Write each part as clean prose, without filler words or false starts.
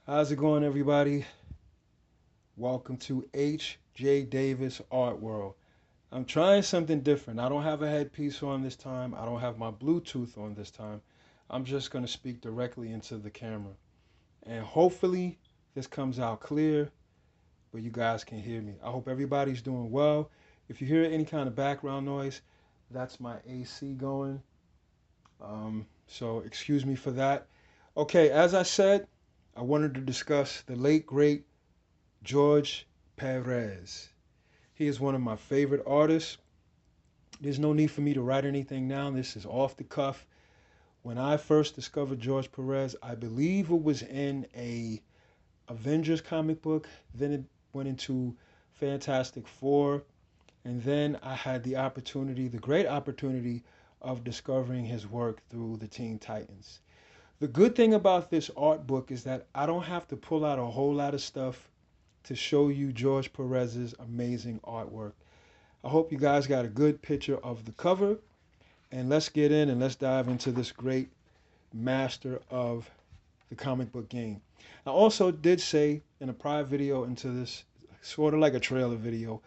How's it going, everybody? Welcome to H.J.Davis Art World. I'm trying something different. I don't have a headpiece on this time. I don't have my Bluetooth on this time. I'm just going to speak directly into the camera. And hopefully, this comes out clear where you guys can hear me. I hope everybody's doing well. If you hear any kind of background noise, that's my AC going. So, excuse me for that. Okay, as I said, I wanted to discuss the late, great George Perez. He is one of my favorite artists. There's no need for me to write anything down. This is off the cuff. When I first discovered George Perez, I believe it was in a Avengers comic book. Then it went into Fantastic Four. And then I had the opportunity, the great opportunity, of discovering his work through the Teen Titans. The good thing about this art book is that I don't have to pull out a whole lot of stuff to show you George Perez's amazing artwork. I hope you guys got a good picture of the cover, and let's get in and let's dive into this great master of the comic book game. I also did say in a prior video into this, sort of like a trailer video,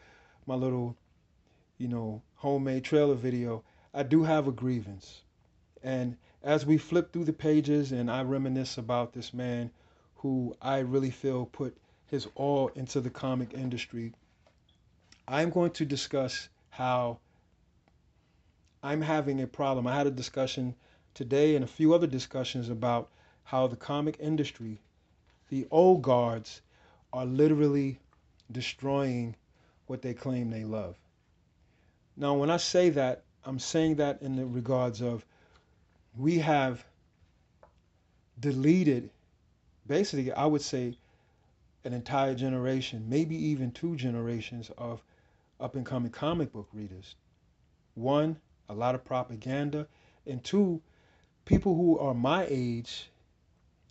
my little, homemade trailer video, I do have a grievance. And as we flip through the pages and I reminisce about this man who I really feel put his all into the comic industry, I'm going to discuss how I'm having a problem. I had a discussion today and a few other discussions about how the comic industry, the old guards, are literally destroying what they claim they love. Now, when I say that, I'm saying that in the regards of we have deleted, basically, I would say, an entire generation, maybe even two generations of up and coming comic book readers. One, a lot of propaganda, and two, people who are my age.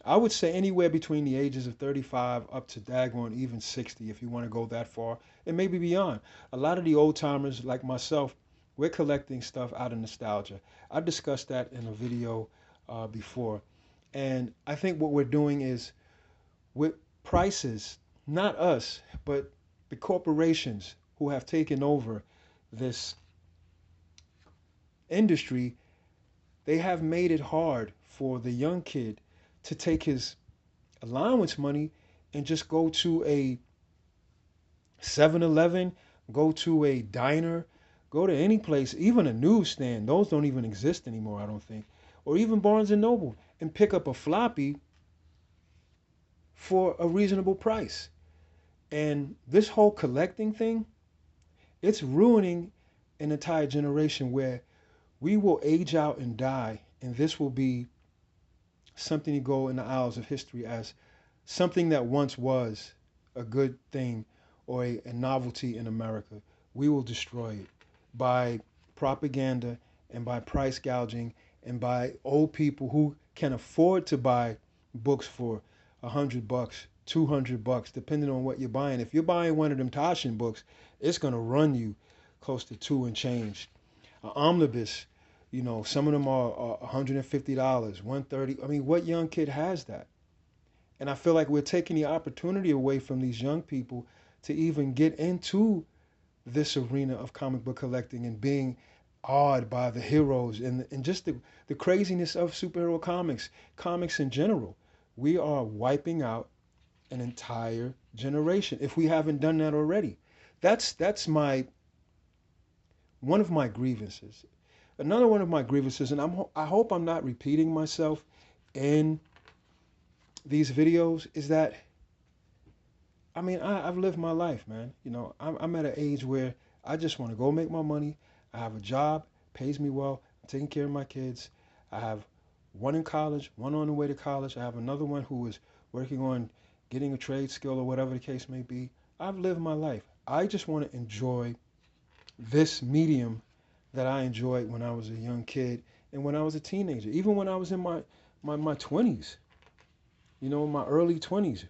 I would say anywhere between the ages of 35 up to daggone even 60 if you want to go that far, and maybe beyond. A lot of the old timers like myself, we're collecting stuff out of nostalgia. I discussed that in a video before. And I think what we're doing is with prices, not us, but the corporations who have taken over this industry, they have made it hard for the young kid to take his allowance money and just go to a 7-Eleven, go to a diner, go to any place, even a newsstand. Those don't even exist anymore, I don't think. Or even Barnes and Noble and pick up a floppy for a reasonable price. And this whole collecting thing, it's ruining an entire generation where we will age out and die, and this will be something to go in the aisles of history as something that once was a good thing or a novelty in America. We will destroy it by propaganda and by price gouging and by old people who can afford to buy books for $100, $200, depending on what you're buying. If you're buying one of them Taschen books, it's gonna run you close to two and change. An omnibus, some of them are $150, $130. I mean, what young kid has that? And I feel like we're taking the opportunity away from these young people to even get into this arena of comic book collecting and being awed by the heroes and just the craziness of superhero comics, comics in general. We are wiping out an entire generation if we haven't done that already. That's my one of my grievances. Another one of my grievances, and I hope I'm not repeating myself in these videos, is that I mean I've lived my life, man. I'm at an age where I just want to go make my money. I have a job, pays me well. I'm taking care of my kids. I have one in college, one on the way to college. I have another one who is working on getting a trade skill or whatever the case may be. I've lived my life. I just want to enjoy this medium that I enjoyed when I was a young kid and when I was a teenager, even when I was in my 20s, my early 20s,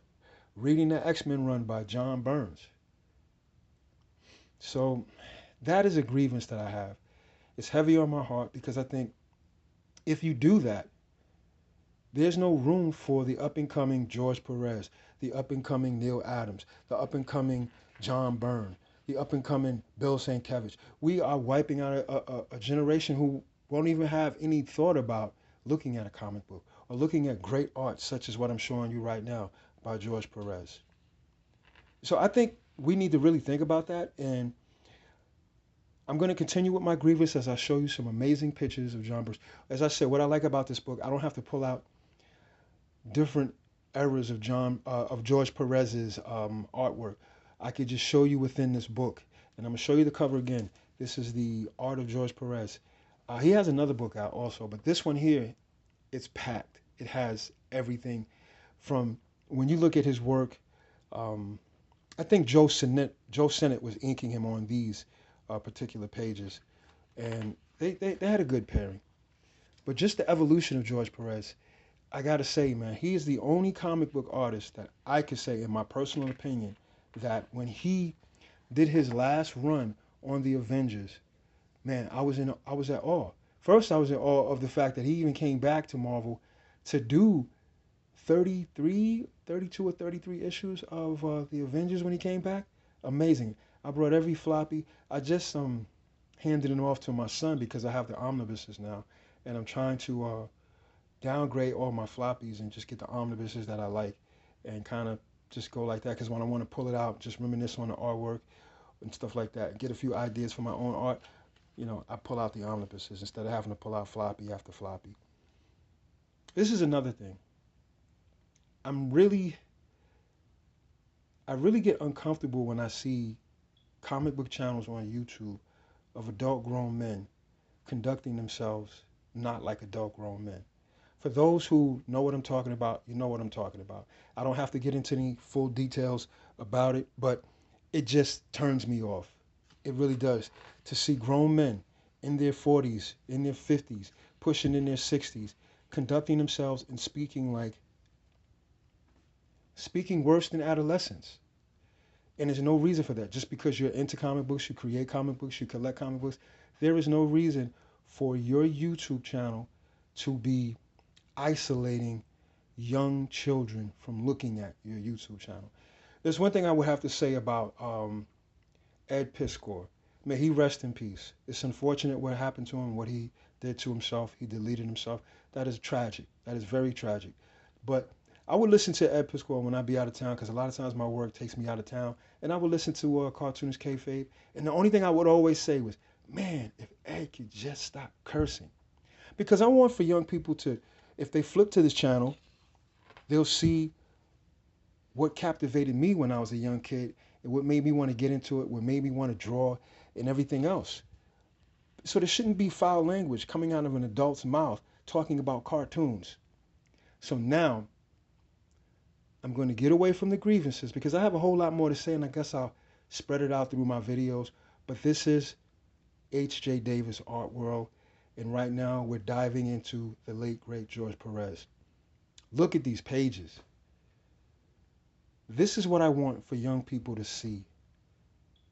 reading the X-Men run by John Burns. So that is a grievance that I have. It's heavy on my heart because I think if you do that, There's no room for the up and coming George Perez, the up and coming Neil Adams, the up and coming John Byrne, the up and coming Bill Sienkiewicz. We are wiping out a generation who won't even have any thought about looking at a comic book or looking at great art such as what I'm showing you right now by George Perez. So I think we need to really think about that. And I'm going to continue with my grievance as I show you some amazing pictures of John Bruce. As I said, what I like about this book, I don't have to pull out different eras of George Perez's artwork. I could just show you within this book, and I'm gonna show you the cover again. This is the art of George Perez. He has another book out also, but this one here, it's packed. It has everything from when you look at his work. Um, I think Joe Sennett was inking him on these particular pages, and they had a good pairing. But just the evolution of George Perez, I gotta say, man, he is the only comic book artist that I could say, in my personal opinion, that when he did his last run on the Avengers, man, I was at awe. First, I was in awe of the fact that he even came back to Marvel to do 33, 32 or 33 issues of the Avengers when he came back. Amazing. I brought every floppy. I just handed it off to my son because I have the omnibuses now, and I'm trying to downgrade all my floppies and just get the omnibuses that I like, and kind of just go like that. Because when I want to pull it out, just reminisce on the artwork and stuff like that, and get a few ideas for my own art, I pull out the omnibuses instead of having to pull out floppy after floppy. This is another thing. I'm really, I really get uncomfortable when I see comic book channels on YouTube of adult grown men conducting themselves not like adult grown men. For those who know what I'm talking about, you know what I'm talking about. I don't have to get into any full details about it, but it just turns me off. It really does. To see grown men in their 40s, in their 50s, pushing in their 60s, conducting themselves and speaking worse than adolescents. And there's no reason for that. Just because you're into comic books, you create comic books, you collect comic books, there is no reason for your YouTube channel to be isolating young children from looking at your YouTube channel. There's one thing I would have to say about Ed Piskor. May he rest in peace. It's unfortunate what happened to him, what he did to himself. He deleted himself. That is tragic. That is very tragic. But I would listen to Ed Piskor when I be out of town, because a lot of times my work takes me out of town. And I would listen to Cartoonist Kayfabe. And the only thing I would always say was, man, if Ed could just stop cursing. Because I want for young people to, if they flip to this channel, they'll see what captivated me when I was a young kid and what made me want to get into it, what made me want to draw and everything else. So there shouldn't be foul language coming out of an adult's mouth talking about cartoons. So now I'm going to get away from the grievances because I have a whole lot more to say, and I guess I'll spread it out through my videos. But this is H.J. Davis Art World, and right now we're diving into the late, great George Perez. Look at these pages. This is what I want for young people to see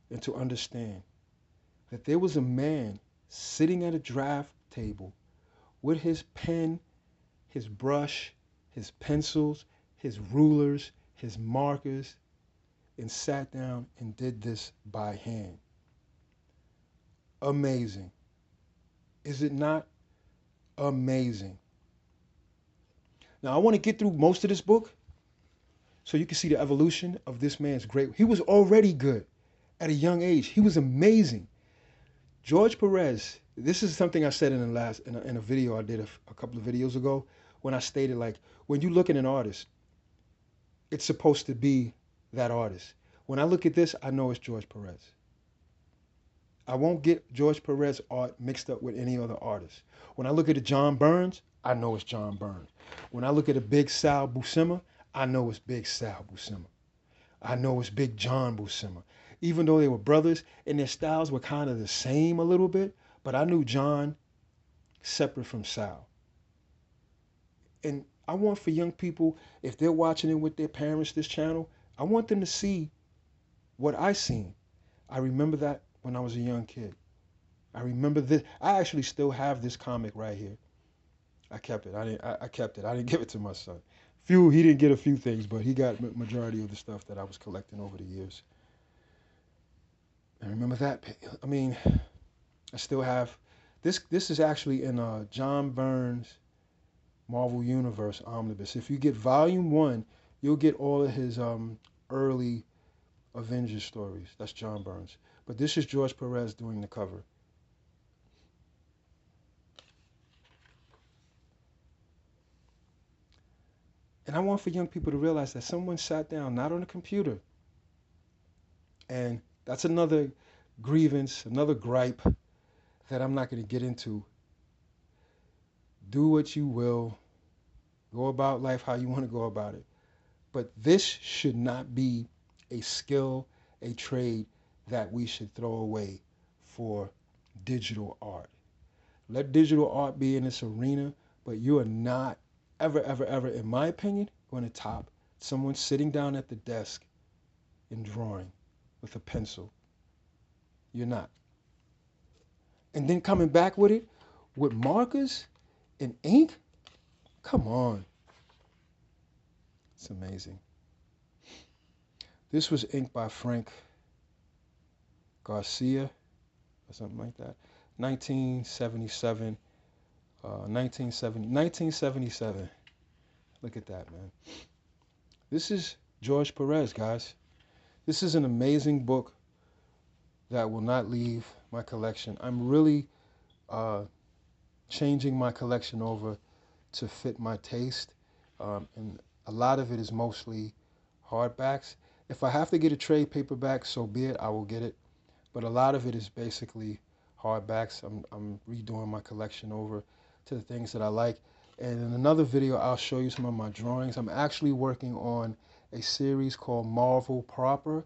and to understand, that there was a man sitting at a draft table with his pen, his brush, his pencils, his rulers, his markers, and sat down and did this by hand. Amazing. Is it not amazing? Now, I want to get through most of this book so you can see the evolution of this man's great. He was already good at a young age. He was amazing. George Perez, this is something I said in a video I did a couple of videos ago, when I stated, like, when you look at an artist, it's supposed to be that artist. When I look at this, I know it's George Perez. I won't get George Perez art mixed up with any other artist. When I look at a John Burns, I know it's John Burns. When I look at a Big Sal Buscema, I know it's Big Sal Buscema. I know it's Big John Buscema. Even though they were brothers and their styles were kind of the same a little bit, but I knew John separate from Sal. And I want for young people, if they're watching it with their parents, this channel, I want them to see what I seen. I remember that when I was a young kid. I remember this. I actually still have this comic right here. I kept it. I kept it. I didn't give it to my son. He didn't get a few things, but he got majority of the stuff that I was collecting over the years. And remember that? I mean, I still have this. This is actually in John Byrne's Marvel Universe omnibus. If you get Volume One, you'll get all of his early Avengers stories. That's John Byrne's. But this is George Perez doing the cover. And I want for young people to realize that someone sat down, not on a computer. And that's another grievance, another gripe that I'm not going to get into. Do what you will, go about life how you want to go about it. But this should not be a skill, a trade that we should throw away for digital art. Let digital art be in this arena, but you are not ever, ever, ever, in my opinion, going to top someone sitting down at the desk and drawing with a pencil. You're not. And then coming back with it with markers and ink? Come on. It's amazing. This was inked by Frank Garcia or something like that. 1977. 1977. Look at that, man. This is George Perez, guys. This is an amazing book that will not leave my collection. I'm really changing my collection over to fit my taste. And a lot of it is mostly hardbacks. If I have to get a trade paperback, so be it, I will get it. But a lot of it is basically hardbacks. I'm redoing my collection over to the things that I like. And in another video, I'll show you some of my drawings. I'm actually working on a series called Marvel Proper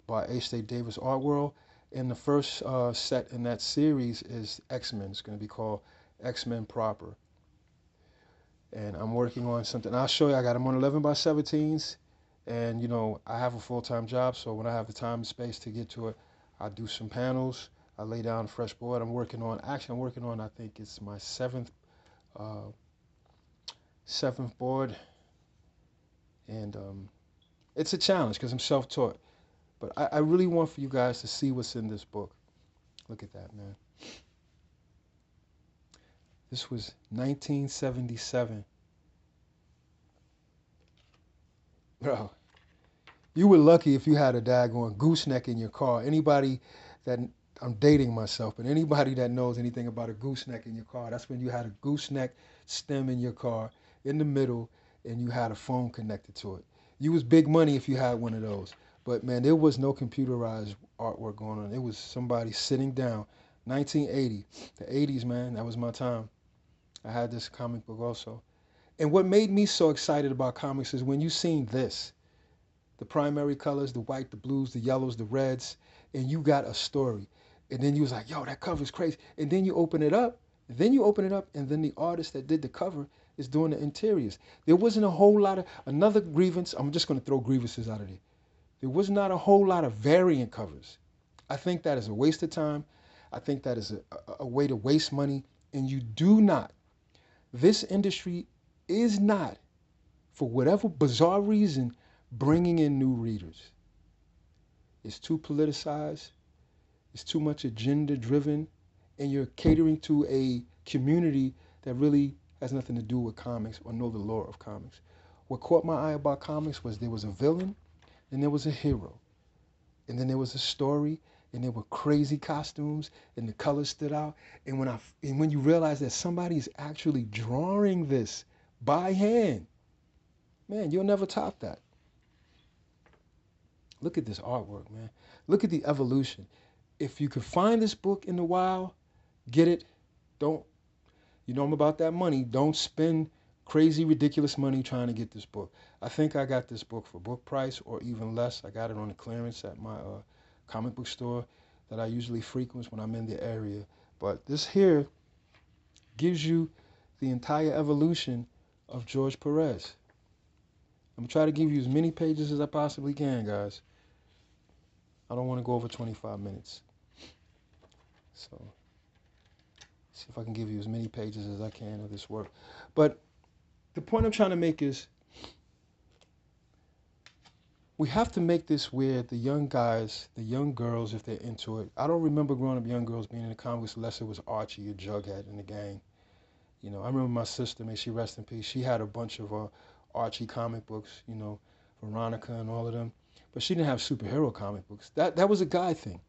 by H.J.Davis Art World. And the first set in that series is X-Men. It's going to be called X-Men Proper. And I'm working on something. I'll show you. I got them on 11 by 17s. And, you know, I have a full-time job, so when I have the time and space to get to it, I do some panels. I lay down a fresh board. I'm working on, I think it's my uh, seventh board. And it's a challenge because I'm self-taught. But I really want for you guys to see what's in this book. Look at that, man. This was 1977. Bro, you were lucky if you had a daggone gooseneck in your car. Anybody that, I'm dating myself, but anybody that knows anything about a gooseneck in your car, that's when you had a gooseneck stem in your car in the middle and you had a phone connected to it. You was big money if you had one of those. But man, there was no computerized artwork going on. It was somebody sitting down. 1980, the 80s, man, that was my time. I had this comic book also. And what made me so excited about comics is when you seen this, the primary colors, the white, the blues, the yellows, the reds, and you got a story. And then you was like, yo, that cover's crazy. And then you open it up, and then the artist that did the cover is doing the interiors. There wasn't a whole lot of, another grievance, I'm just going to throw grievances out of there. There was not a whole lot of variant covers. I think that is a waste of time. I think that is a way to waste money. And you do not, this industry is not, for whatever bizarre reason, bringing in new readers. It's too politicized. It's too much agenda driven. And you're catering to a community that really has nothing to do with comics or know the lore of comics. What caught my eye about comics was there was a villain and there was a hero. And then there was a story and there were crazy costumes and the colors stood out. And when you realize that somebody's actually drawing this by hand, man, you'll never top that. Look at this artwork, man. Look at the evolution. If you could find this book in the wild, get it. Don't, you know I'm about that money. Don't spend crazy, ridiculous money trying to get this book. I think I got this book for book price or even less. I got it on the clearance at my comic book store that I usually frequent when I'm in the area. But this here gives you the entire evolution of George Perez. I'm going to try to give you as many pages as I possibly can, guys. I don't want to go over 25 minutes. So, See if I can give you as many pages as I can of this work. But the point I'm trying to make is we have to make this where the young guys, the young girls, if they're into it. I don't remember growing up young girls being in the comics unless it was Archie or Jughead in the gang. You know, I remember my sister, may she rest in peace. She had a bunch of Archie comic books, you know, Veronica and all of them. But she didn't have superhero comic books. That was a guy thing.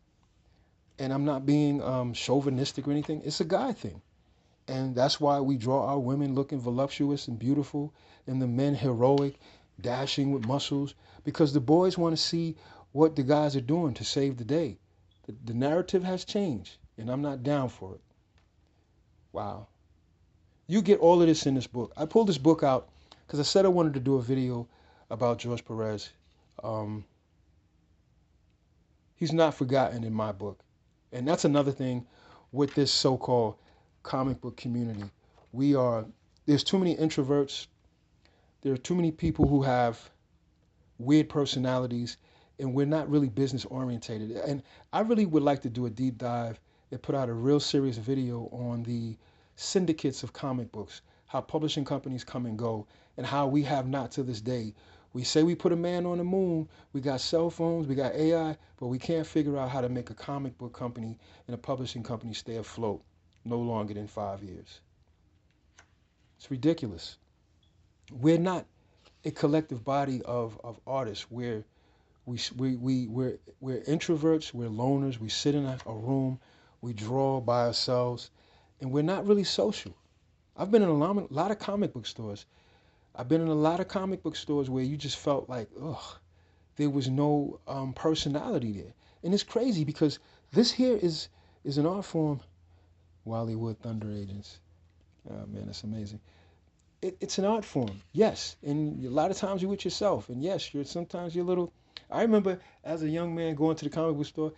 And I'm not being chauvinistic or anything. It's a guy thing. And that's why we draw our women looking voluptuous and beautiful and the men heroic, dashing with muscles, because the boys want to see what the guys are doing to save the day. The narrative has changed, and I'm not down for it. Wow. You get all of this in this book. I pulled this book out because I said I wanted to do a video about George Perez. Um, he's not forgotten in my book. And that's another thing with this so-called comic book community. We are, there's too many introverts. There are too many people who have weird personalities, and we're not really business orientated. And I really would like to do a deep dive and put out a real serious video on the syndicates of comic books, how publishing companies come and go, and how we have not to this day. We say we put a man on the moon, we got cell phones, we got AI, but we can't figure out how to make a comic book company and a publishing company stay afloat no longer than 5 years. It's ridiculous. We're not a collective body of artists. We're introverts, we're loners, we sit in a room, we draw by ourselves, and we're not really social. I've been in a lot of comic book stores. I've been in a lot of comic book stores where you just felt like, ugh, there was no personality there. And it's crazy because this here is an art form. Wildlywood Thunder Agents. Oh man, that's amazing. It's an art form, yes. And a lot of times you're with yourself, and yes, sometimes you're a little. I remember as a young man going to the comic book store,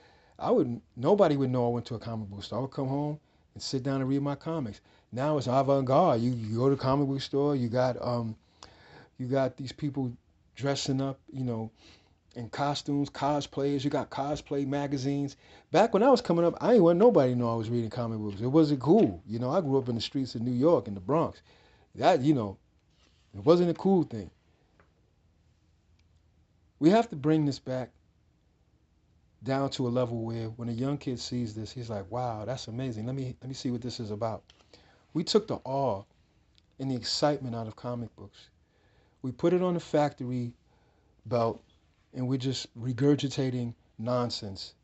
nobody would know I went to a comic book store. I would come home and sit down and read my comics. Now it's avant-garde. You go to the comic book store, you got these people dressing up, you know, in costumes, cosplayers. You got cosplay magazines. Back when I was coming up, I ain't want nobody to know I was reading comic books. It wasn't cool. You know, I grew up in the streets of New York, in the Bronx. That, you know, it wasn't a cool thing. We have to bring this back down to a level where when a young kid sees this, he's like, wow, that's amazing. Let me see what this is about. We took the awe and the excitement out of comic books. We put it on the factory belt, and we're just regurgitating nonsense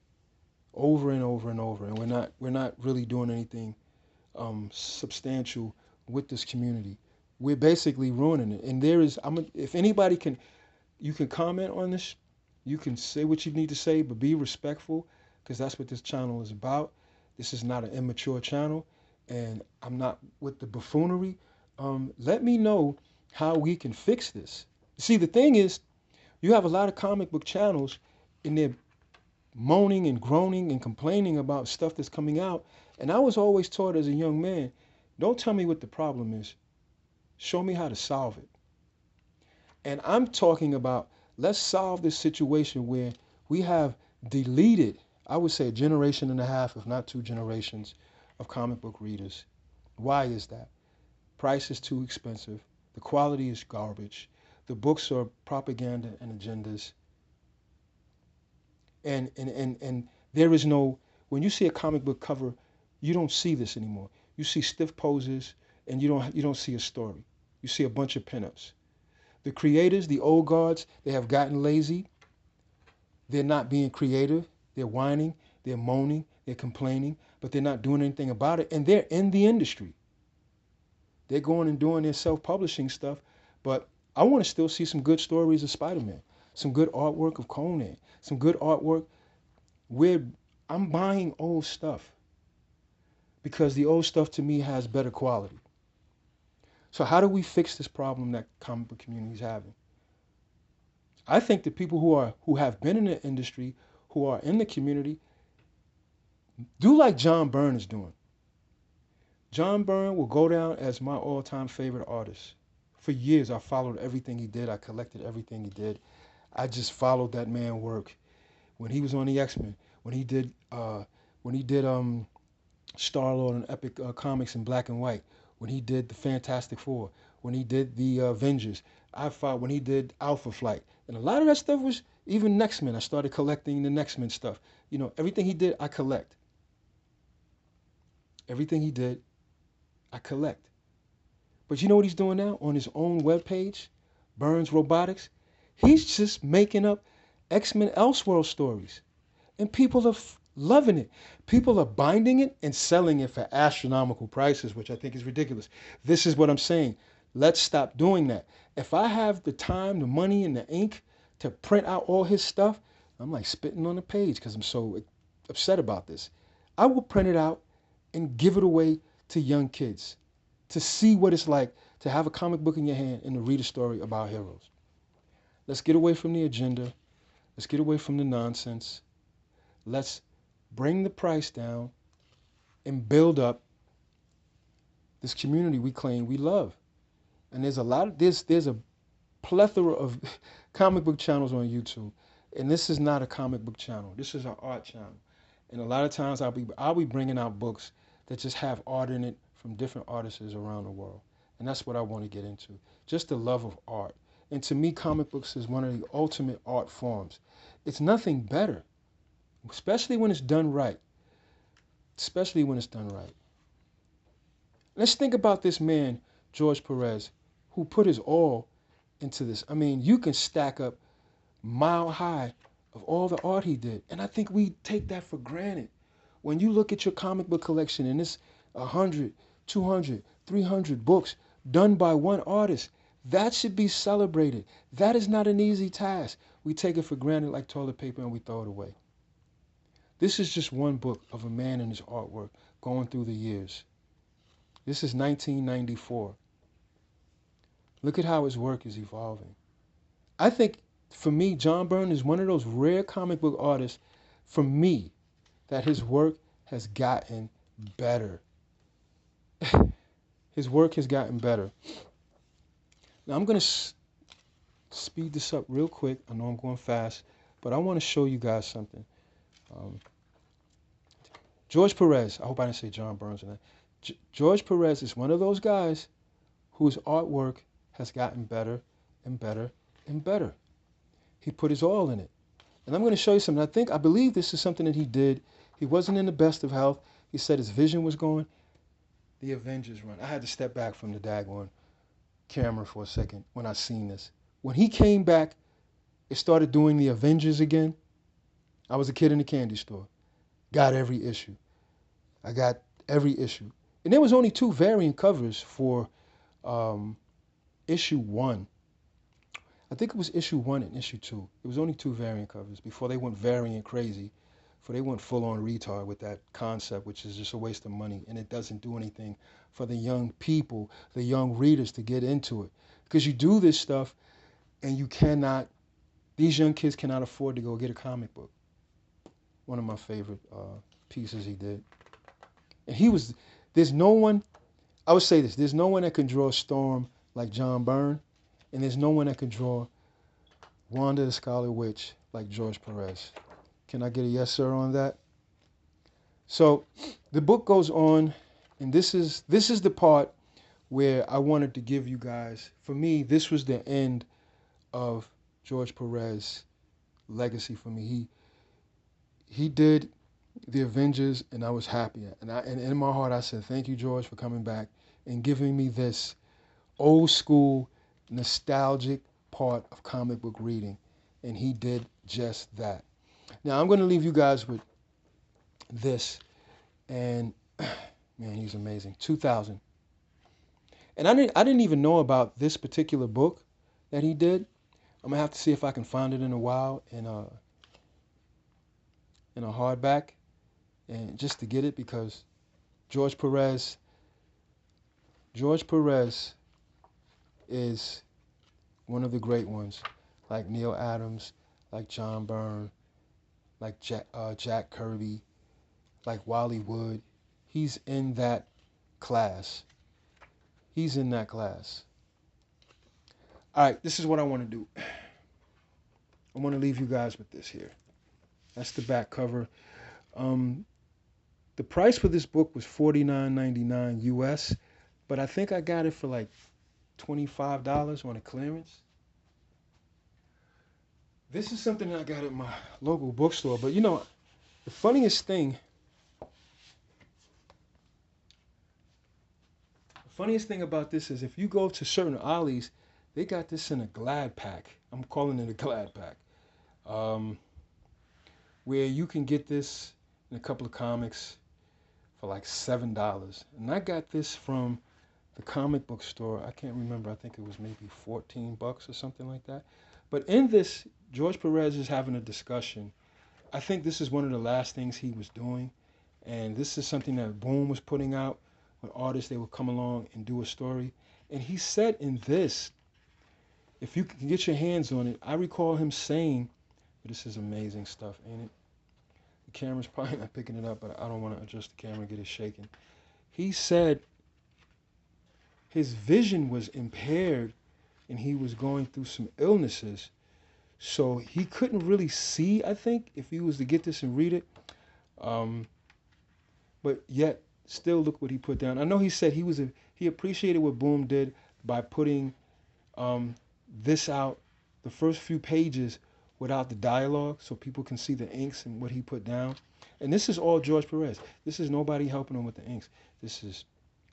over and over and over, and we're not really doing anything substantial with this community. We're basically ruining it. And if anybody can, you can comment on this. You can say what you need to say, but be respectful, because that's what this channel is about. This is not an immature channel, and I'm not with the buffoonery. Let me know how we can fix this. See, the thing is, you have a lot of comic book channels, and they're moaning and groaning and complaining about stuff that's coming out. And I was always taught as a young man, don't tell me what the problem is. Show me how to solve it. And I'm talking about, let's solve this situation where we have deleted, I would say, a generation and a half, if not 2 generations, of comic book readers. Why is that? Price is too expensive. The quality is garbage. The books are propaganda and agendas. And there is no, when you see a comic book cover, you don't see this anymore. You see stiff poses, and you don't see a story. You see a bunch of pinups. The creators, the old guards, they have gotten lazy. They're not being creative. They're whining, they're moaning, they're complaining, but they're not doing anything about it. And they're in the industry. They're going and doing their self-publishing stuff, but I want to still see some good stories of Spider-Man, some good artwork of Conan, some good artwork where I'm buying old stuff because the old stuff to me has better quality. So how do we fix this problem that comic book community is having? I think the people who have been in the industry, who are in the community, do like John Byrne is doing. John Byrne will go down as my all-time favorite artist. For years, I followed everything he did. I collected everything he did. I just followed that man work. When he was on the X-Men, when he did Star-Lord on Epic Comics in black and white, when he did the Fantastic Four, when he did the Avengers. I fought when he did Alpha Flight. And a lot of that stuff was even Next Men. I started collecting the Next Men stuff. You know, everything he did, I collect. Everything he did, I collect. But you know what he's doing now on his own webpage, Burns Robotics? He's just making up X-Men Elseworld stories. And people are loving it. People are binding it and selling it for astronomical prices, which I think is ridiculous. This is what I'm saying. Let's stop doing that. If I have the time, the money, and the ink to print out all his stuff, I'm like spitting on the page because I'm so upset about this. I will print it out and give it away to young kids to see what it's like to have a comic book in your hand and to read a story about heroes. Let's get away from the agenda. Let's get away from the nonsense. Let's bring the price down and build up this community we claim we love. And there's a lot of there's a plethora of comic book channels on YouTube. And this is not a comic book channel. This is an art channel. And a lot of times I'll be bringing out books that just have art in it from different artists around the world. And that's what I want to get into. Just the love of art. And to me, comic books is one of the ultimate art forms. It's nothing better, especially when it's done right. Especially when it's done right. Let's think about this man, George Perez, who put his all into this. I mean, you can stack up mile high of all the art he did. And I think we take that for granted. When you look at your comic book collection and it's 100, 200, 300 books done by one artist, that should be celebrated. That is not an easy task. We take it for granted like toilet paper and we throw it away. This is just one book of a man and his artwork going through the years. This is 1994. Look at how his work is evolving. I think, for me, John Byrne is one of those rare comic book artists, for me, that his work has gotten better. His work has gotten better. Now, I'm going to speed this up real quick. I know I'm going fast, but I want to show you guys something. Um, George Perez, I hope I didn't say John Burns in that. George Perez is one of those guys whose artwork has gotten better and better and better. He put his all in it. And I'm going to show you something. I believe this is something that he did. He wasn't in the best of health. He said his vision was going. The Avengers run. I had to step back from the daggone camera for a second when I seen this. When he came back, it started doing the Avengers again. I was a kid in the candy store. Got every issue. I got every issue. And there was only two variant covers for issue 1. I think it was issue 1 and issue 2. It was only two variant covers before they went variant crazy. Before they went full-on retard with that concept, which is just a waste of money. And it doesn't do anything for the young people, the young readers to get into it. Because you do this stuff and you cannot, these young kids cannot afford to go get a comic book. One of my favorite pieces he did. And he was, there's no one, I would say this, there's no one that can draw Storm like John Byrne, and there's no one that can draw Wanda the Scarlet Witch like George Perez. Can I get a yes, sir, on that? So the book goes on, and this is the part where I wanted to give you guys, for me, this was the end of George Perez's legacy for me. He did the Avengers, and I was happy. And in my heart, I said, thank you, George, for coming back and giving me this old school, nostalgic part of comic book reading. And he did just that. Now, I'm going to leave you guys with this. And, man, he's amazing. 2000. And I didn't even know about this particular book that he did. I'm going to have to see if I can find it in a while in a hardback, and just to get it, because George Perez is one of the great ones, like Neil Adams, like John Byrne, like Jack Kirby, like Wally Wood. He's in that class. He's in that class. All right, this is what I want to do. I want to leave you guys with this here. That's the back cover. The price for this book was $49.99 US, but I think I got it for like $25 on a clearance. This is something that I got at my local bookstore. But you know, the funniest thing about this is if you go to certain Ollie's, they got this in a Glad pack. I'm calling it a Glad pack, um, where you can get this in a couple of comics for like $7. And I got this from the comic book store. I can't remember. I think it was maybe $14 or something like that. But in this, George Perez is having a discussion. I think this is one of the last things he was doing, and this is something that Boom was putting out with artists. They would come along and do a story, and he said in this, if you can get your hands on it, I recall him saying, "This is amazing stuff, ain't it?" The camera's probably not picking it up, but I don't want to adjust the camera and get it shaking. He said his vision was impaired and he was going through some illnesses. So he couldn't really see, I think, if he was to get this and read it. Um, but yet, still look what he put down. I know he said he appreciated what Boom did by putting um, this out, the first few pages without the dialogue, so people can see the inks and what he put down. And this is all George Perez. This is nobody helping him with the inks. This is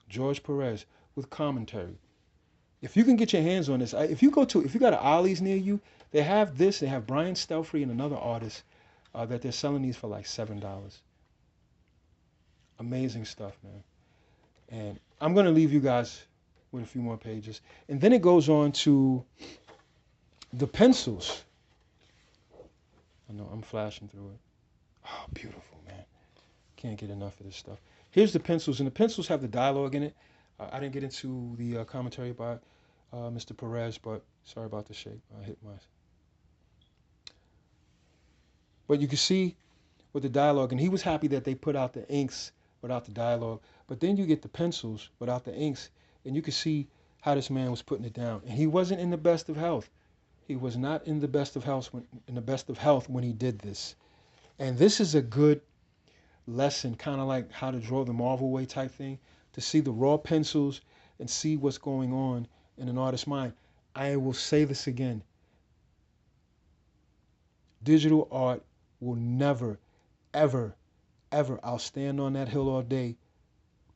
George Perez with commentary. If you can get your hands on this, if you got an Ollie's near you, they have this. They have Brian Stelfrey and another artist that they're selling these for like $7. Amazing stuff, man. And I'm gonna leave you guys with a few more pages, and then it goes on to the pencils. I know I'm flashing through it. Oh, beautiful, man. Can't get enough of this stuff. Here's the pencils, and the pencils have the dialogue in it. I didn't get into the commentary by Mr. Perez, but sorry about the shape. I hit my. But you can see with the dialogue, and he was happy that they put out the inks without the dialogue. But then you get the pencils without the inks, and you can see how this man was putting it down. And he wasn't in the best of health. He was not in the best of health when he did this. And this is a good lesson, kind of like how to draw the Marvel way type thing, to see the raw pencils and see what's going on in an artist's mind. I will say this again. Digital art will never, ever, ever, I'll stand on that hill all day,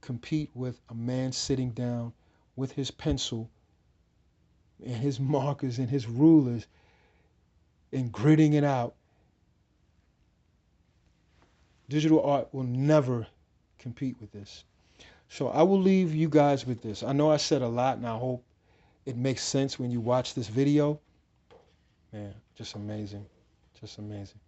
compete with a man sitting down with his pencil and his markers and his rulers and gritting it out. Digital art will never compete with this. So I will leave you guys with this. I know I said a lot, and I hope it makes sense when you watch this video. Man, just amazing. Just amazing.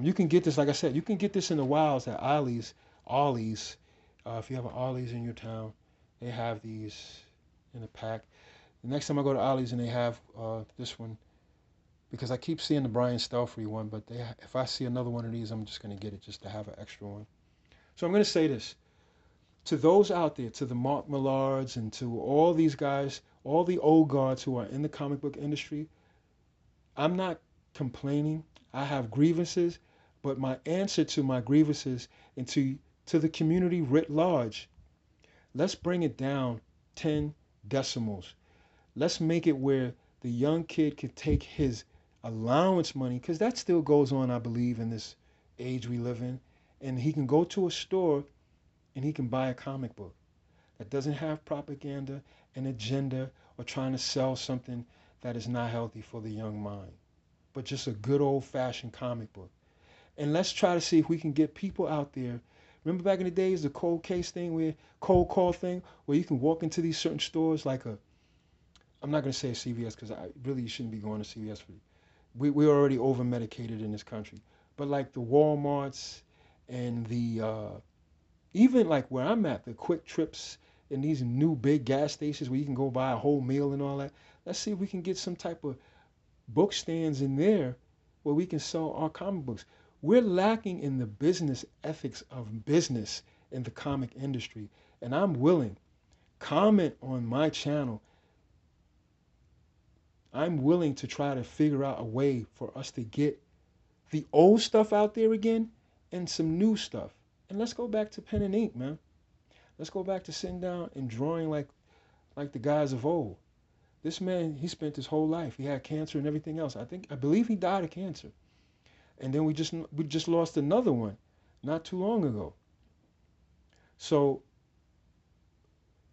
You can get this, like I said, you can get this in the wilds at Ollie's. If you have an Ollie's in your town, they have these in a pack. The next time I go to Ollie's and they have this one, because I keep seeing the Brian Stelfrey one, but if I see another one of these, I'm just going to get it just to have an extra one. So I'm going to say this. To those out there, to the Mark Millards and to all these guys, all the old guards who are in the comic book industry, I'm not complaining. I have grievances, but my answer to my grievances and to the community writ large, let's bring it down 10 decimals. Let's make it where the young kid can take his allowance money, because that still goes on, I believe, in this age we live in, and he can go to a store and he can buy a comic book that doesn't have propaganda, an agenda, or trying to sell something that is not healthy for the young mind, but just a good old-fashioned comic book. And let's try to see if we can get people out there. Remember back in the days, the cold case thing, cold call thing, where you can walk into these certain stores like I'm not going to say a CVS because I really shouldn't be going to CVS. We're already over-medicated in this country. But like the Walmarts and the even like where I'm at, the Quick Trips and these new big gas stations where you can go buy a whole meal and all that. Let's see if we can get some type of book stands in there where we can sell our comic books. We're lacking in the business ethics of business in the comic industry. And I'm willing, comment on my channel. I'm willing to try to figure out a way for us to get the old stuff out there again and some new stuff. And let's go back to pen and ink, man. Let's go back to sitting down and drawing like the guys of old. This man, he spent his whole life. He had cancer and everything else. I believe he died of cancer. And then we just lost another one not too long ago. So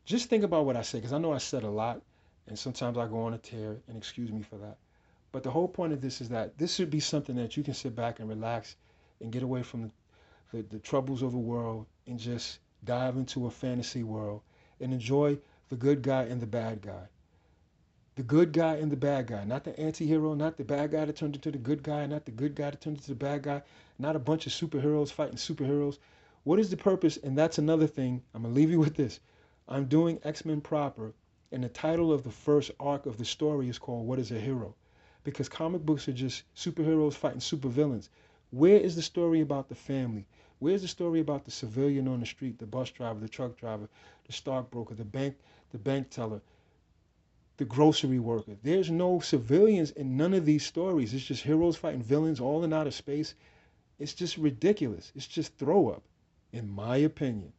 just think about what I say, because I know I said a lot, and sometimes I go on a tear, and excuse me for that. But the whole point of this is that this should be something that you can sit back and relax and get away from the troubles of the world and just dive into a fantasy world and enjoy the good guy and the bad guy. The good guy and the bad guy, not the anti-hero, not the bad guy that turned into the good guy, not the good guy that turned into the bad guy, not a bunch of superheroes fighting superheroes. What is the purpose? And that's another thing. I'm going to leave you with this. I'm doing X-Men proper, and the title of the first arc of the story is called What is a Hero? Because comic books are just superheroes fighting supervillains. Where is the story about the family? Where's the story about the civilian on the street, the bus driver, the truck driver, the stockbroker, the bank teller, the grocery worker? There's no civilians in none of these stories. It's just heroes fighting villains all in outer space. It's just ridiculous. It's just throw up, in my opinion.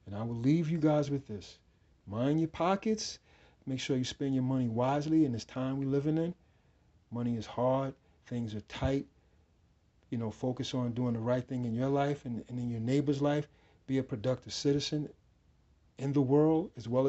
And I will leave you guys with this. Mind your pockets. Make sure you spend your money wisely in this time we're living in. Money is hard. Things are tight. Focus on doing the right thing in your life and in your neighbor's life. Be a productive citizen in the world as well as